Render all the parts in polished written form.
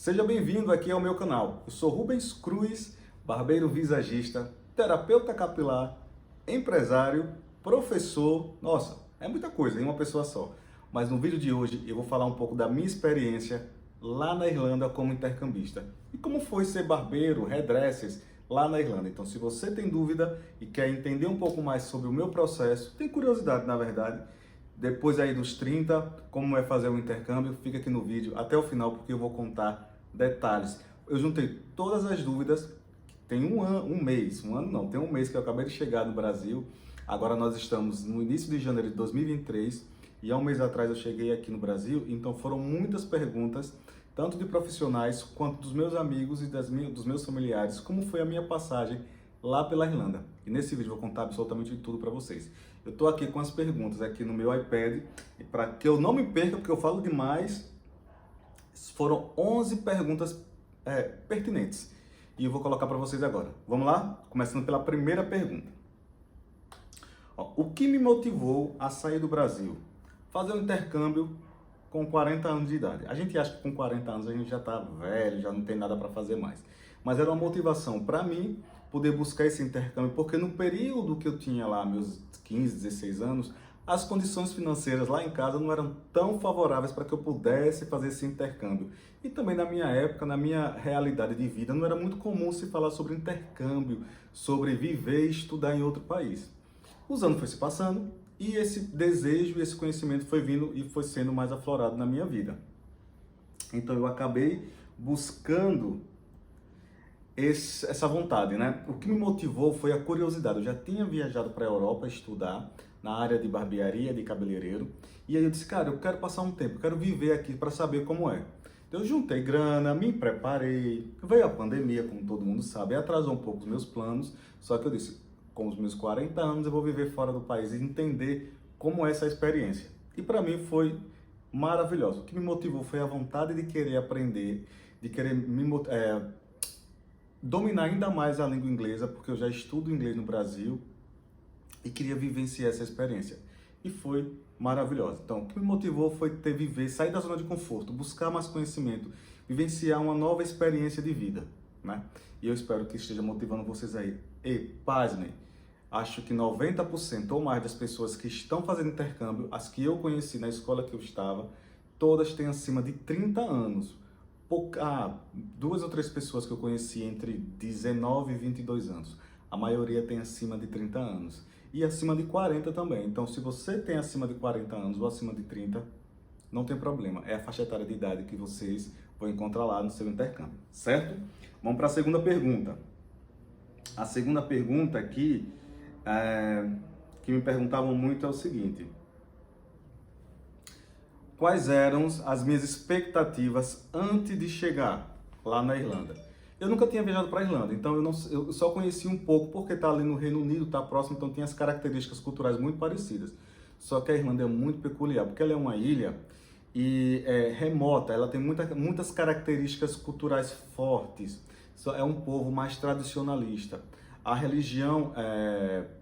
Seja bem-vindo aqui ao meu canal. Eu sou Rubens Cruz, barbeiro visagista, terapeuta capilar, empresário, professor. Nossa, é muita coisa em uma pessoa só. Mas no vídeo de hoje eu vou falar um pouco da minha experiência lá na Irlanda como intercambista. E como foi ser barbeiro, hairdressers lá na Irlanda. Então, se você tem dúvida e quer entender um pouco mais sobre o meu processo, tem curiosidade na verdade, depois aí dos 30, como é fazer o intercâmbio, fica aqui no vídeo até o final porque eu vou contar detalhes. Eu juntei todas as dúvidas, tem um mês que eu acabei de chegar no Brasil. Agora nós estamos no início de janeiro de 2023 e há um mês atrás eu cheguei aqui no Brasil, então foram muitas perguntas, tanto de profissionais quanto dos meus amigos e dos meus familiares, como foi a minha passagem lá pela Irlanda. E nesse vídeo eu vou contar absolutamente tudo para vocês. Eu estou aqui com as perguntas aqui no meu iPad, para que eu não me perca, porque eu falo demais. Foram 11 perguntas pertinentes e eu vou colocar para vocês agora. Vamos lá? Começando pela primeira pergunta. O que me motivou a sair do Brasil? Fazer um intercâmbio com 40 anos de idade. A gente acha que com 40 anos a gente já está velho, já não tem nada para fazer mais. Mas era uma motivação para mim poder buscar esse intercâmbio, porque no período que eu tinha lá, meus 15, 16 anos, as condições financeiras lá em casa não eram tão favoráveis para que eu pudesse fazer esse intercâmbio. E também na minha época, na minha realidade de vida, não era muito comum se falar sobre intercâmbio, sobre viver e estudar em outro país. Os anos foram se passando e esse desejo, esse conhecimento foi vindo e foi sendo mais aflorado na minha vida. Então eu acabei buscando essa vontade, né? O que me motivou foi a curiosidade. Eu já tinha viajado para a Europa estudar na área de barbearia, de cabeleireiro, e aí eu disse, cara, eu quero passar um tempo, eu quero viver aqui para saber como é. Então eu juntei grana, me preparei, veio a pandemia, como todo mundo sabe, atrasou um pouco os meus planos, só que eu disse, com os meus 40 anos eu vou viver fora do país e entender como é essa experiência. E para mim foi maravilhoso. O que me motivou foi a vontade de querer aprender, de querer dominar ainda mais a língua inglesa, porque eu já estudo inglês no Brasil e queria vivenciar essa experiência. E foi maravilhosa. Então, o que me motivou foi sair da zona de conforto, buscar mais conhecimento, vivenciar uma nova experiência de vida, né? E eu espero que esteja motivando vocês aí. E, pasmem, acho que 90% ou mais das pessoas que estão fazendo intercâmbio, as que eu conheci na escola que eu estava, todas têm acima de 30 anos. Duas ou três pessoas que eu conheci entre 19 e 22 anos. A maioria tem acima de 30 anos. E acima de 40 também. Então, se você tem acima de 40 anos ou acima de 30, não tem problema. É a faixa etária de idade que vocês vão encontrar lá no seu intercâmbio, certo? Vamos para a segunda pergunta. A segunda pergunta aqui, que me perguntavam muito, é o seguinte. Quais eram as minhas expectativas antes de chegar lá na Irlanda? Eu nunca tinha viajado para a Irlanda, então eu só conheci um pouco porque está ali no Reino Unido, está próximo, então tem as características culturais muito parecidas. Só que a Irlanda é muito peculiar, porque ela é uma ilha e é remota, ela tem muitas características culturais fortes. É um povo mais tradicionalista. A religião,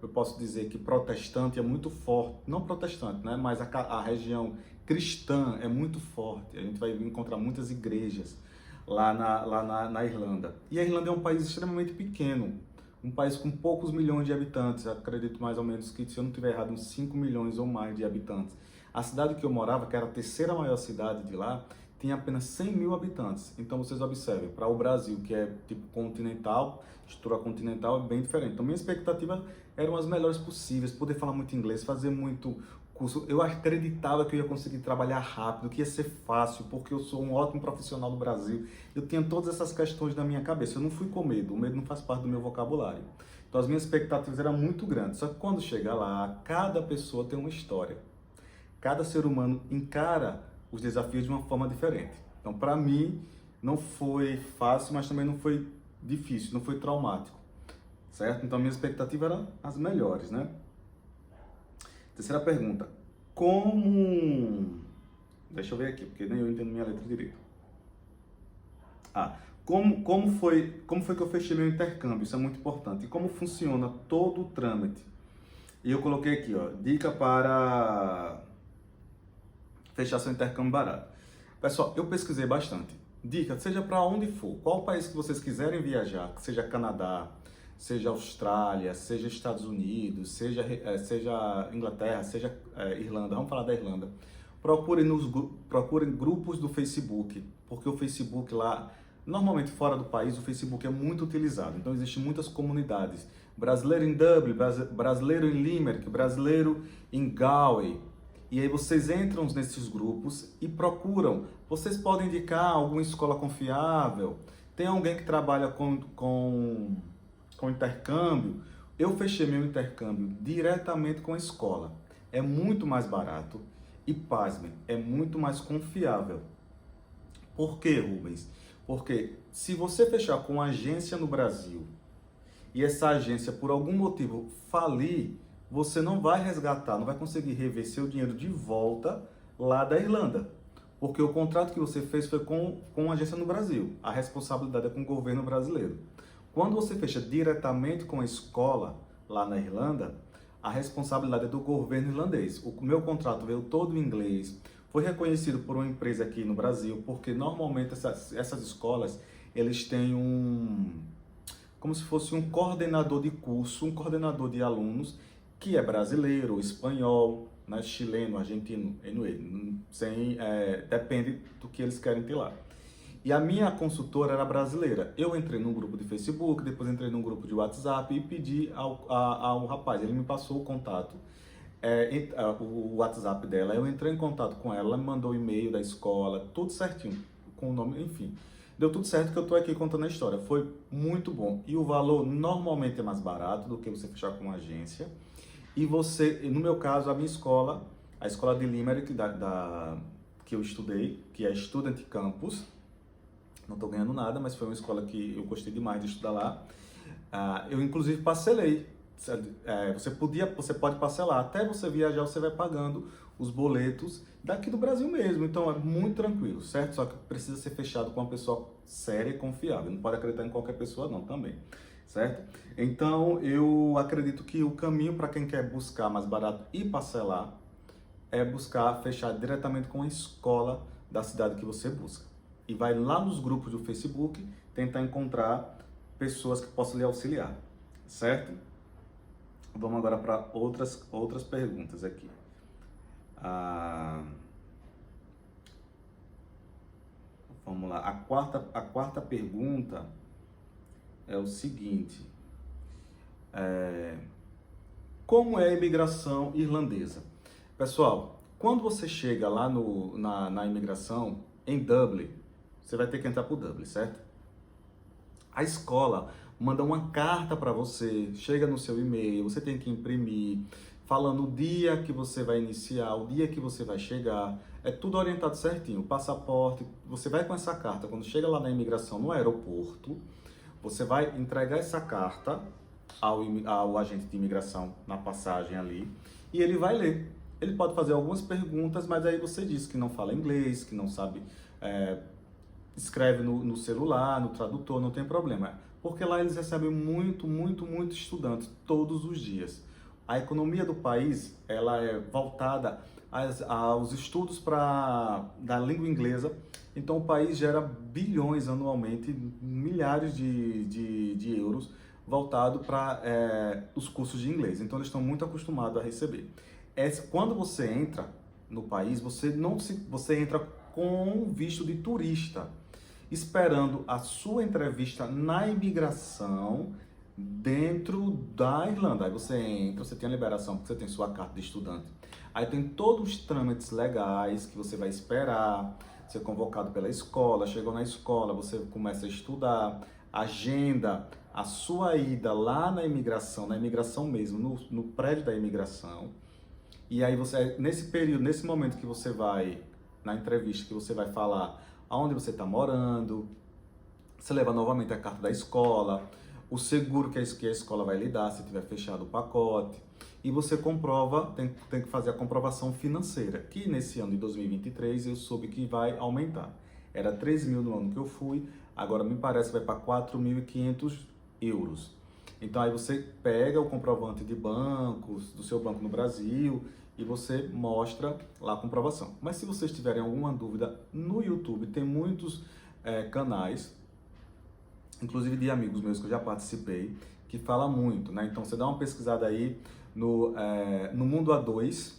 eu posso dizer que protestante é muito forte, não protestante, né? Mas a região cristã é muito forte. A gente vai encontrar muitas igrejas lá na Irlanda. E a Irlanda é um país extremamente pequeno, um país com poucos milhões de habitantes. Acredito mais ou menos que, se eu não estiver errado, uns 5 milhões ou mais de habitantes. A cidade que eu morava, que era a terceira maior cidade de lá, tinha apenas 100 mil habitantes. Então vocês observem, para o Brasil, que é tipo continental, estrutura continental, é bem diferente. Então minha expectativa eram as melhores possíveis, poder falar muito inglês, fazer muito curso. Eu acreditava que eu ia conseguir trabalhar rápido, que ia ser fácil, porque eu sou um ótimo profissional no Brasil. Eu tinha todas essas questões na minha cabeça. Eu não fui com medo, o medo não faz parte do meu vocabulário. Então as minhas expectativas eram muito grandes. Só que quando chega lá, cada pessoa tem uma história. Cada ser humano encara os desafios de uma forma diferente. Então, para mim, não foi fácil, mas também não foi difícil, não foi traumático, certo? Então, minha expectativa era as melhores, né? Terceira pergunta. Deixa eu ver aqui, porque nem eu entendo minha letra direito. Como foi que eu fechei meu intercâmbio? Isso é muito importante. E como funciona todo o trâmite? E eu coloquei aqui, ó, dica para fechar seu intercâmbio barato. Pessoal, eu pesquisei bastante. dica, seja para onde for, qual país que vocês quiserem viajar, seja Canadá, seja Austrália, seja Estados Unidos, seja Inglaterra, seja Irlanda, vamos falar da Irlanda. Procurem grupos do Facebook, porque o Facebook lá, normalmente fora do país, o Facebook é muito utilizado. Então existem muitas comunidades. Brasileiro em Dublin, brasileiro em Limerick, brasileiro em Galway. E aí vocês entram nesses grupos e procuram. Vocês podem indicar alguma escola confiável. Tem alguém que trabalha com intercâmbio. Eu fechei meu intercâmbio diretamente com a escola. É muito mais barato e, pasmem, é muito mais confiável. Por quê, Rubens? Porque se você fechar com uma agência no Brasil e essa agência, por algum motivo, falir, você não vai resgatar, não vai conseguir rever seu dinheiro de volta lá da Irlanda. Porque o contrato que você fez foi com uma agência no Brasil. A responsabilidade é com o governo brasileiro. Quando você fecha diretamente com a escola lá na Irlanda, a responsabilidade é do governo irlandês. O meu contrato veio todo em inglês, foi reconhecido por uma empresa aqui no Brasil, porque normalmente essas escolas, eles têm como se fosse um coordenador de curso, um coordenador de alunos, que é brasileiro, espanhol, né, chileno, argentino, anyway, depende do que eles querem ter lá. E a minha consultora era brasileira. Eu entrei num grupo de Facebook, depois entrei num grupo de WhatsApp e pedi ao rapaz, ele me passou o contato, o WhatsApp dela. Eu entrei em contato com ela, ela me mandou o e-mail da escola, tudo certinho, com o nome, enfim. Deu tudo certo que eu estou aqui contando a história. Foi muito bom. E o valor normalmente é mais barato do que você fechar com uma agência. E você, no meu caso, a minha escola, a escola de Limerick, que eu estudei, que é Student Campus, não estou ganhando nada, mas foi uma escola que eu gostei demais de estudar lá. Eu inclusive parcelei. Você pode parcelar, até você viajar você vai pagando os boletos daqui do Brasil mesmo, então é muito tranquilo, certo? Só que precisa ser fechado com uma pessoa séria e confiável, não pode acreditar em qualquer pessoa não, também, certo? Então eu acredito que o caminho para quem quer buscar mais barato e parcelar é buscar fechar diretamente com a escola da cidade que você busca. E vai lá nos grupos do Facebook tentar encontrar pessoas que possam lhe auxiliar, certo? Vamos agora para outras perguntas aqui. Vamos lá. A quarta pergunta é o seguinte. Como é a imigração irlandesa? Pessoal, quando você chega lá na imigração, em Dublin, você vai ter que entrar por Dublin, certo? A escola manda uma carta para você, chega no seu e-mail, você tem que imprimir, falando o dia que você vai iniciar, o dia que você vai chegar, é tudo orientado certinho, o passaporte, você vai com essa carta, quando chega lá na imigração, no aeroporto, você vai entregar essa carta ao agente de imigração na passagem ali, e ele vai ler. Ele pode fazer algumas perguntas, mas aí você diz que não fala inglês, que não sabe, escreve no celular, no tradutor, não tem problema. Porque lá eles recebem muito estudantes todos os dias. A economia do país, ela é voltada aos estudos da língua inglesa. Então o país gera bilhões anualmente, milhares de euros voltado para os cursos de inglês. Então eles estão muito acostumados a receber. Quando você entra no país, você entra com visto de turista, esperando a sua entrevista na imigração dentro da Irlanda. Aí você entra, você tem a liberação, porque você tem sua carta de estudante. Aí tem todos os trâmites legais que você vai esperar, ser convocado pela escola, chegou na escola, você começa a estudar, agenda a sua ida lá na imigração mesmo, no prédio da imigração. E aí você, nesse período, nesse momento que você vai, na entrevista, que você vai falar aonde você está morando, você leva novamente a carta da escola, o seguro que a escola vai lhe dar, se tiver fechado o pacote, e você comprova, tem que fazer a comprovação financeira, que nesse ano de 2023 eu soube que vai aumentar. Era 13 mil no ano que eu fui, agora me parece que vai para 4.500 euros. Então aí você pega o comprovante de bancos, do seu banco no Brasil, e você mostra lá a comprovação. Mas se vocês tiverem alguma dúvida, no YouTube tem muitos canais, inclusive de amigos meus que eu já participei, que fala muito, né? Então você dá uma pesquisada aí no Mundo A2,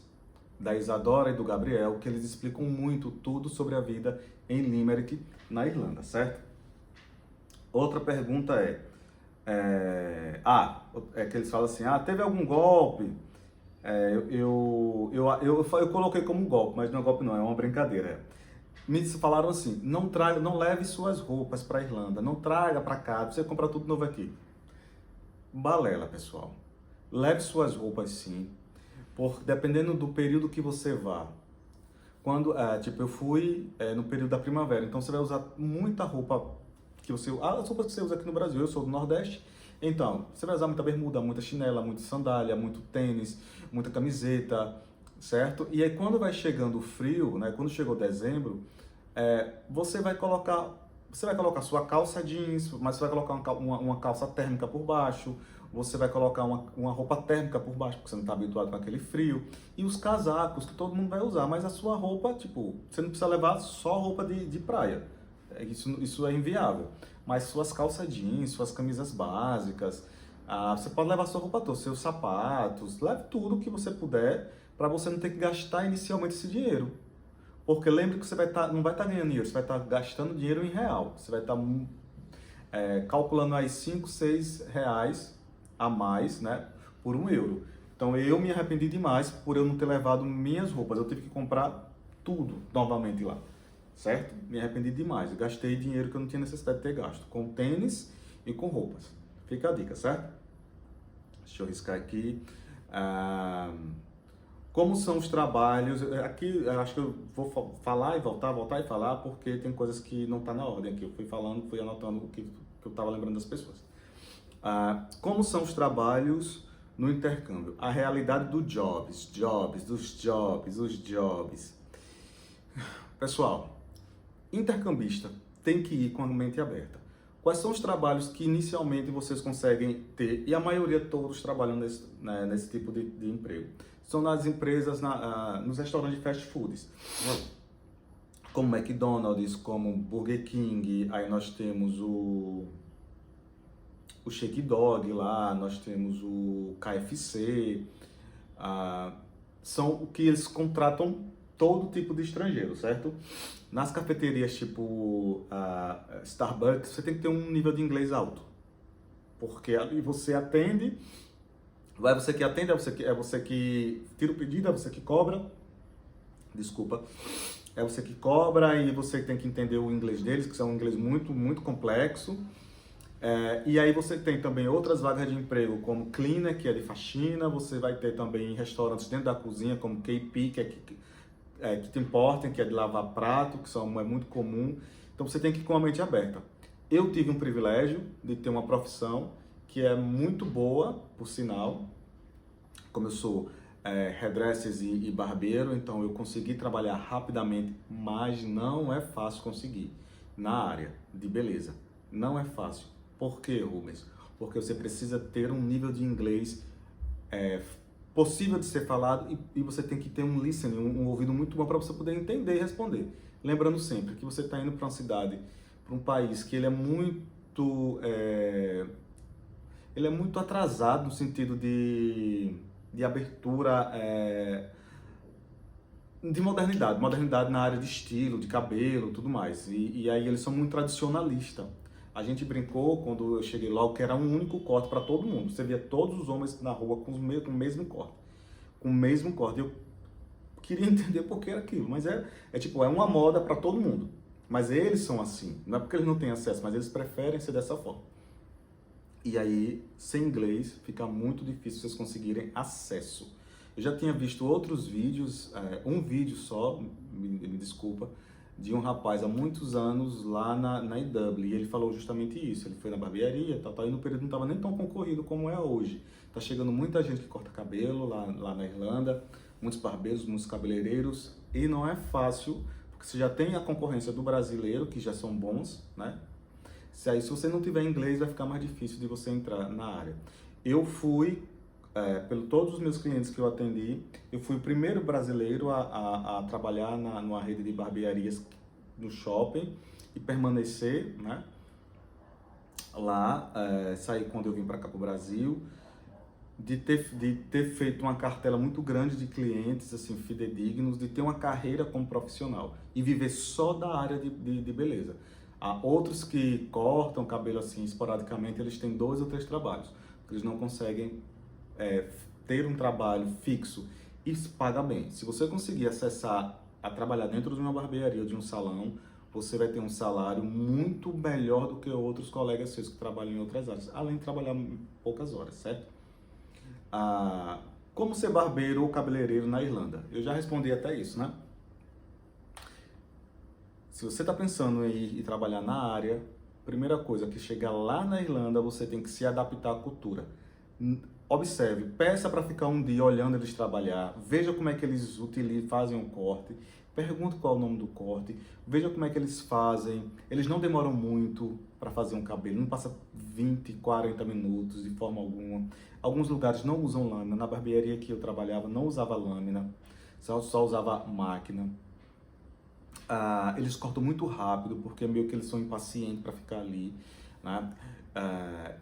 da Isadora e do Gabriel, que eles explicam muito tudo sobre a vida em Limerick, na Irlanda, certo? Outra pergunta é que eles falam assim, teve algum golpe? Eu coloquei como golpe, mas não é golpe não, é uma brincadeira. Me falaram assim, não leve suas roupas para a Irlanda, não traga para cá, você compra tudo novo aqui. Balela, pessoal. Leve suas roupas sim, dependendo do período que você vá. Eu fui no período da primavera, então você vai usar muita roupa as roupas que você usa aqui no Brasil. Eu sou do Nordeste, então você vai usar muita bermuda, muita chinela, muita sandália, muito tênis, muita camiseta, certo? E aí quando vai chegando o frio, né, quando chegou dezembro, você vai colocar sua calça jeans, mas você vai colocar uma calça térmica por baixo, você vai colocar uma roupa térmica por baixo, porque você não está habituado com aquele frio, e os casacos que todo mundo vai usar, mas a sua roupa, tipo, você não precisa levar só roupa de praia, isso é inviável, mas suas calças jeans, suas camisas básicas, você pode levar sua roupa toda, seus sapatos, leve tudo que você puder, para você não ter que gastar inicialmente esse dinheiro. Porque lembre que você não vai estar ganhando dinheiro, você vai estar gastando dinheiro em real. Você vai estar calculando aí 5, 6 reais a mais, né, por €1. Então eu me arrependi demais por eu não ter levado minhas roupas. Eu tive que comprar tudo novamente lá, certo? Me arrependi demais. Eu gastei dinheiro que eu não tinha necessidade de ter gasto, com tênis e com roupas. Fica a dica, certo? Deixa eu riscar aqui. Como são os trabalhos? Aqui eu acho que eu vou falar e voltar e falar, porque tem coisas que não estão na ordem aqui. Eu fui anotando o que eu estava lembrando das pessoas. Como são os trabalhos no intercâmbio? A realidade dos jobs. Pessoal, intercambista tem que ir com a mente aberta. Quais são os trabalhos que inicialmente vocês conseguem ter? E a maioria todos trabalham nesse tipo de emprego. São nas empresas, nos restaurantes de fast foods, como McDonald's, como Burger King, aí nós temos o Shake Dog lá, nós temos o KFC, são o que eles contratam todo tipo de estrangeiro, certo? Nas cafeterias tipo Starbucks, você tem que ter um nível de inglês alto, porque ali você atende, é você que atende, é você que tira o pedido, é você que cobra, é você que cobra e você tem que entender o inglês deles, que é um inglês muito, muito complexo. E aí você tem também outras vagas de emprego, como cleaner, que é de faxina, você vai ter também restaurantes dentro da cozinha, como KP, que é kitchen porter, que é de lavar prato, é muito comum. Então você tem que ir com a mente aberta. Eu tive um privilégio de ter uma profissão que é muito boa, por sinal, como eu sou hairdresser e barbeiro, então eu consegui trabalhar rapidamente, mas não é fácil conseguir na área de beleza. Não é fácil. Por quê, Rubens? Porque você precisa ter um nível de inglês possível de ser falado e você tem que ter um listening, um ouvido muito bom para você poder entender e responder. Lembrando sempre que você está indo para uma cidade, para um país que ele é muito atrasado no sentido de abertura, de modernidade na área de estilo, de cabelo, tudo mais. E aí eles são muito tradicionalistas. A gente brincou quando eu cheguei logo que era um único corte para todo mundo. Você via todos os homens na rua com o mesmo corte. Com o mesmo corte. Eu queria entender por que era aquilo, mas é uma moda para todo mundo. Mas eles são assim. Não é porque eles não têm acesso, mas eles preferem ser dessa forma. E aí, sem inglês, fica muito difícil vocês conseguirem acesso. Eu já tinha visto outros vídeos, um vídeo só, me desculpa, de um rapaz há muitos anos lá na IW, e ele falou justamente isso. Ele foi na barbearia, e no período não estava nem tão concorrido como é hoje. Tá chegando muita gente que corta cabelo lá na Irlanda, muitos barbeiros, muitos cabeleireiros, e não é fácil, porque você já tem a concorrência do brasileiro, que já são bons, né? Se você não tiver inglês, vai ficar mais difícil de você entrar na área. Eu fui, todos os meus clientes que eu atendi, eu fui o primeiro brasileiro a trabalhar numa rede de barbearias no shopping, e permanecer, né? Lá, saí quando eu vim para cá para o Brasil, de ter feito uma cartela muito grande de clientes, assim, fidedignos, de ter uma carreira como profissional e viver só da área de beleza. Há outros que cortam cabelo assim esporadicamente, eles têm 2 ou 3 trabalhos, porque eles não conseguem ter um trabalho fixo e se paga bem. Se você conseguir acessar a trabalhar dentro de uma barbearia ou de um salão, você vai ter um salário muito melhor do que outros colegas seus que trabalham em outras áreas, além de trabalhar poucas horas, certo? Como ser barbeiro ou cabeleireiro na Irlanda? Eu já respondi até isso, né? Se você está pensando em ir trabalhar na área, primeira coisa, que chegar lá na Irlanda, você tem que se adaptar à cultura. Observe, peça para ficar um dia olhando eles trabalhar, veja como é que eles utilizam, fazem um corte, pergunte qual é o nome do corte, veja como é que eles fazem. Eles não demoram muito para fazer um cabelo, não passa 20, 40 minutos de forma alguma. Alguns lugares não usam lâmina, na barbearia que eu trabalhava não usava lâmina, só usava máquina. Eles cortam muito rápido, porque meio que eles são impacientes para ficar ali, né?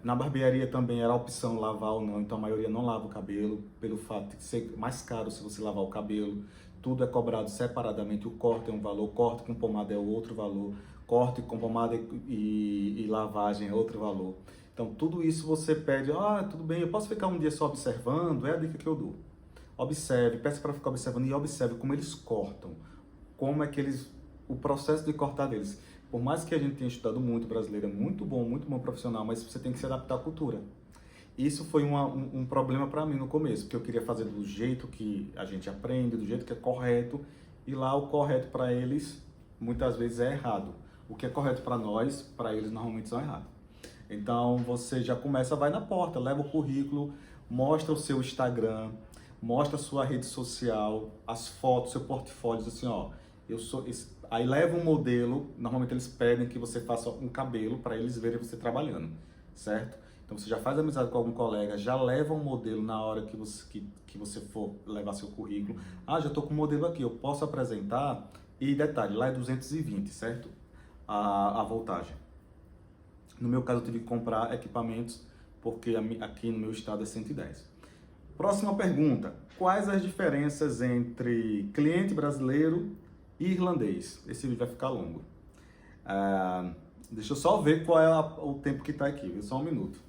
Na barbearia também era a opção lavar ou não, então a maioria não lava o cabelo, pelo fato de ser mais caro se você lavar o cabelo. Tudo é cobrado separadamente, o corte é um valor, corte com pomada é outro valor, corte com pomada e lavagem é outro valor. Então tudo isso você pede, tudo bem, eu posso ficar um dia só observando, é a dica que eu dou. Observe, peça para ficar observando e observe como eles cortam, como é que o processo de cortar deles. Por mais que a gente tenha estudado muito, brasileiro é muito bom profissional, mas você tem que se adaptar à cultura. Isso foi um problema para mim no começo, porque eu queria fazer do jeito que a gente aprende, do jeito que é correto, e lá o correto para eles muitas vezes é errado. O que é correto para nós, para eles normalmente são errados. Então você já começa, vai na porta, leva o currículo, mostra o seu Instagram, mostra a sua rede social, as fotos, seu portfólio, assim, ó, aí leva um modelo, normalmente eles pedem que você faça um cabelo para eles verem você trabalhando, certo? Então você já faz amizade com algum colega, já leva um modelo na hora que você for levar seu currículo. Já estou com o modelo aqui, eu posso apresentar? E detalhe, lá é 220, certo? A voltagem. No meu caso eu tive que comprar equipamentos, porque aqui no meu estado é 110. Próxima pergunta, quais as diferenças entre cliente brasileiro e irlandês? Esse vídeo vai ficar longo. Deixa eu só ver qual é o tempo que está aqui, só um minuto.